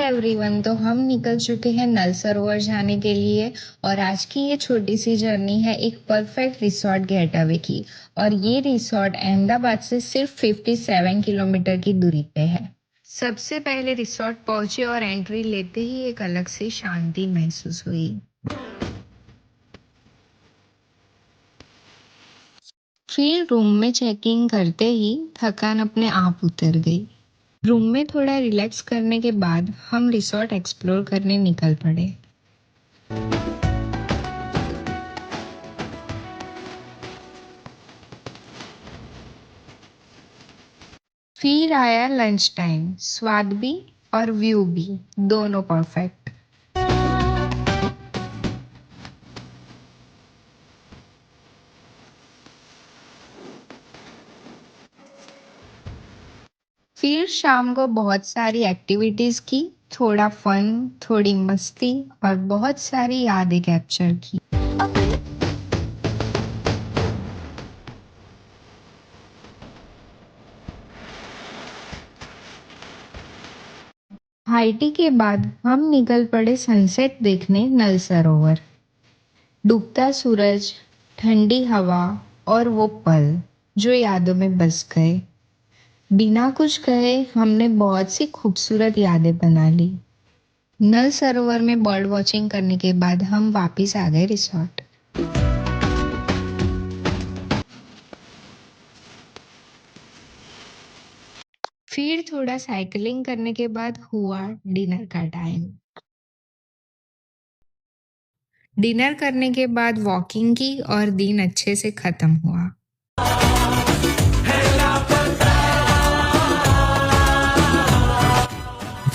Everyone. तो हम निकल चुके हैं नल सरोवर जाने के लिए और आज की ये छोटी सी जर्नी है एक परफेक्ट रिसोर्ट गेटअवे की। और ये रिसोर्ट अहमदाबाद से सिर्फ 57 किलोमीटर की दूरी पे है। सबसे पहले रिसोर्ट पहुंचे और एंट्री लेते ही एक अलग सी शांति महसूस हुई। फिर रूम में चेकिंग करते ही थकान अपने आप उतर गई। रूम में थोड़ा रिलैक्स करने के बाद हम रिसोर्ट एक्सप्लोर करने निकल पड़े। फिर आया लंच टाइम, स्वाद भी और व्यू भी दोनों परफेक्ट। फिर शाम को बहुत सारी एक्टिविटीज की, थोड़ा फन, थोड़ी मस्ती और बहुत सारी यादें कैप्चर की। हाई टी के बाद हम निकल पड़े सनसेट देखने नल सरोवर। डूबता सूरज, ठंडी हवा और वो पल जो यादों में बस गए। बिना कुछ कहे हमने बहुत सी खूबसूरत यादें बना ली। नल सरोवर में बर्ड वॉचिंग करने के बाद हम वापस आ गए रिसोर्ट। फिर थोड़ा साइकिलिंग करने के बाद हुआ डिनर का टाइम। डिनर करने के बाद वॉकिंग की और दिन अच्छे से खत्म हुआ।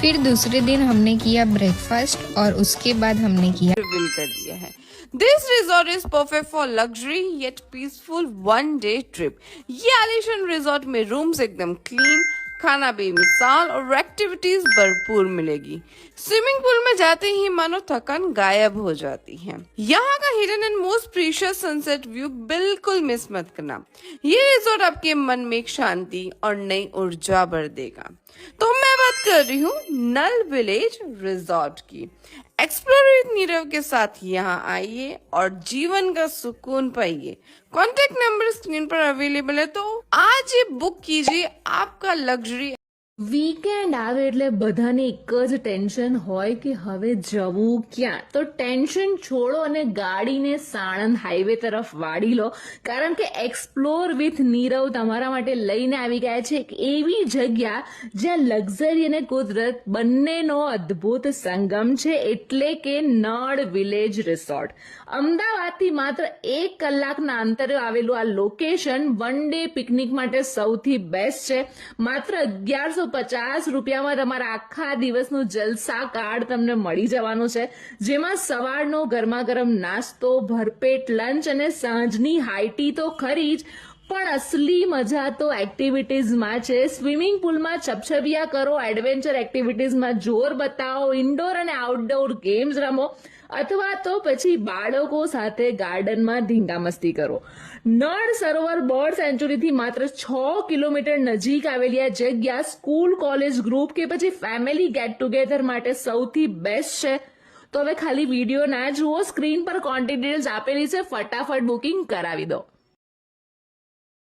फिर दूसरे दिन हमने किया ब्रेकफास्ट और उसके बाद हमने किया रिवील कर दिया है। This resort is perfect for luxury yet peaceful one day trip. ये आलिशान रिजॉर्ट में रूम्स एकदम क्लीन, खाना बेमिसाल और एक्टिविटीज भरपूर मिलेगी। स्विमिंग पूल में जाते ही मानो थकान गायब हो जाती है। यहाँ का hidden and most precious sunset view बिल्कुल मिस मत करना। ये रिजॉर्ट आपके मन में एक शांति और नई ऊर्जा भर देगा। तो मैं बात कर रही हूँ नल विलेज रिजॉर्ट की। एक्सप्लोर विद नीरव के साथ यहाँ आइए और जीवन का सुकून पाइए। कॉन्टेक्ट नंबर स्क्रीन पर अवेलेबल है, तो आज ये बुक कीजिए आपका लग्जरी। વીકેન્ડ આવે એટલે બધાને એક જ ટેન્શન હોય કે હવે જવું ક્યાં. તો ટેન્શન છોડો અને ગાડીને સાણંદ હાઈવે તરફ વાળી લો, કારણ કે એક્સપ્લોર વિથ નીરવ તમારા માટે લઈને આવી ગયા છે એક એવી જગ્યા જ્યાં લક્ઝરી અને કુદરત બંનેનો અદ્ભુત સંગમ છે, એટલે કે નળ વિલેજ રિસોર્ટ. અમદાવાદથી માત્ર 1 કલાકના અંતરે આવેલું આ લોકેશન વન ડે પિકનિક માટે સૌથી બેસ્ટ છે. માત્ર 1150 રૂપિયામાં તમારા આખા દિવસનું જલસા કાર્ડ તમને મળી જવાનું છે, જેમાં સવારનો ગરમા ગરમ નાસ્તો, ભરપેટ લંચ અને સાંજની હાઈ ટી તો ખરી જ, પણ અસલી મજા તો એક્ટિવિટીઝમાં છે. સ્વિમિંગ પુલમાં છપછપિયા કરો, એડવેન્ચર એક્ટિવિટીઝમાં જોર બતાવો, ઇન્ડોર અને આઉટડોર ગેમ્સ રમો, અથવા તો પછી બાળકો સાથે ગાર્ડનમાં ધીંગા મસ્તી કરો. નળ સરોવર બર્ડ સેન્ચુરીથી માત્ર 6 કિલોમીટર નજીક આવેલી આ જગ્યા સ્કૂલ, કોલેજ ગ્રુપ કે પછી ફેમિલી ગેટ ટુગેધર માટે સૌથી બેસ્ટ છે. તો હવે ખાલી વિડીયો ના જુઓ, સ્ક્રીન પર કોન્ટેક્ટ ડિટેલ્સ આપેલી છે, ફટાફટ બુકિંગ કરાવી દો.